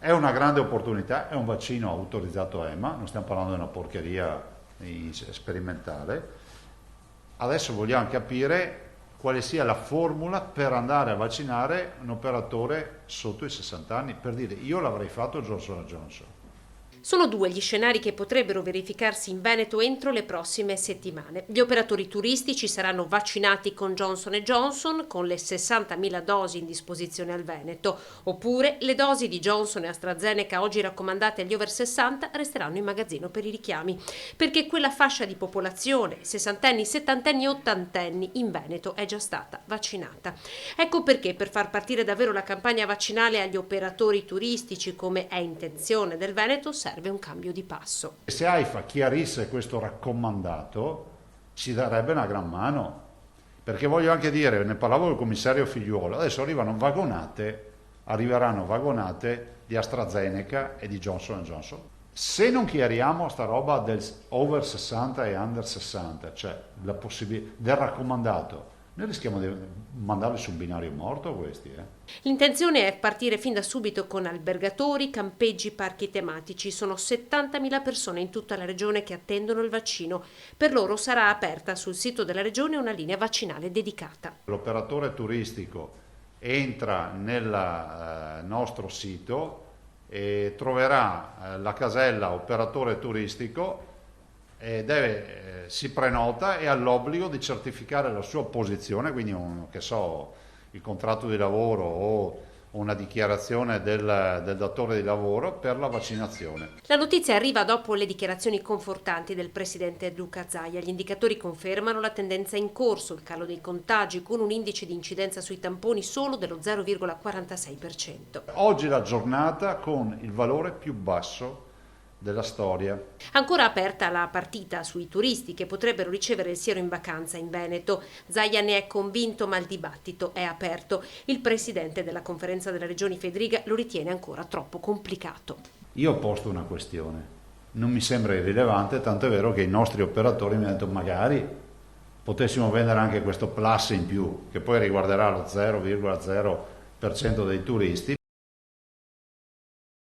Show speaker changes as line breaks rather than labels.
È una grande opportunità, è un vaccino autorizzato EMA, non stiamo parlando di una porcheria sperimentale. Adesso vogliamo capire quale sia la formula per andare a vaccinare un operatore sotto i 60 anni, per dire io l'avrei fatto Johnson Johnson.
Sono due gli scenari che potrebbero verificarsi in Veneto entro le prossime settimane. Gli operatori turistici saranno vaccinati con Johnson Johnson, con le 60.000 dosi in disposizione al Veneto, oppure le dosi di Johnson e AstraZeneca oggi raccomandate agli over 60 resteranno in magazzino per i richiami, perché quella fascia di popolazione, sessantenni, settantenni e ottantenni, in Veneto è già stata vaccinata. Ecco perché per far partire davvero la campagna vaccinale agli operatori turistici, come è intenzione del Veneto, serve un cambio di passo.
Se AIFA chiarisse questo raccomandato ci darebbe una gran mano, perché voglio anche dire, ne parlavo col commissario Figliuolo, adesso arriveranno vagonate di AstraZeneca e di Johnson Johnson. Se non chiariamo sta roba del over 60 e under 60, cioè la del raccomandato, noi rischiamo di mandarli su un binario morto questi,
L'intenzione è partire fin da subito con albergatori, campeggi, parchi tematici. Sono 70.000 persone in tutta la regione che attendono il vaccino. Per loro sarà aperta sul sito della regione una linea vaccinale dedicata.
L'operatore turistico entra nel nostro sito e troverà la casella operatore turistico e si prenota e ha l'obbligo di certificare la sua posizione, quindi il contratto di lavoro o una dichiarazione del datore di lavoro per la vaccinazione.
La notizia arriva dopo le dichiarazioni confortanti del presidente Luca Zaia. Gli indicatori confermano la tendenza in corso, il calo dei contagi con un indice di incidenza sui tamponi solo dello 0,46%.
Oggi è la giornata con il valore più basso della storia.
Ancora aperta la partita sui turisti che potrebbero ricevere il siero in vacanza in Veneto. Zaia ne è convinto, ma il dibattito è aperto. Il presidente della conferenza delle regioni Fedriga lo ritiene ancora troppo complicato.
Io ho posto una questione, non mi sembra irrilevante, tanto è vero che i nostri operatori mi hanno detto magari potessimo vendere anche questo plus in più, che poi riguarderà lo 0,0% dei turisti.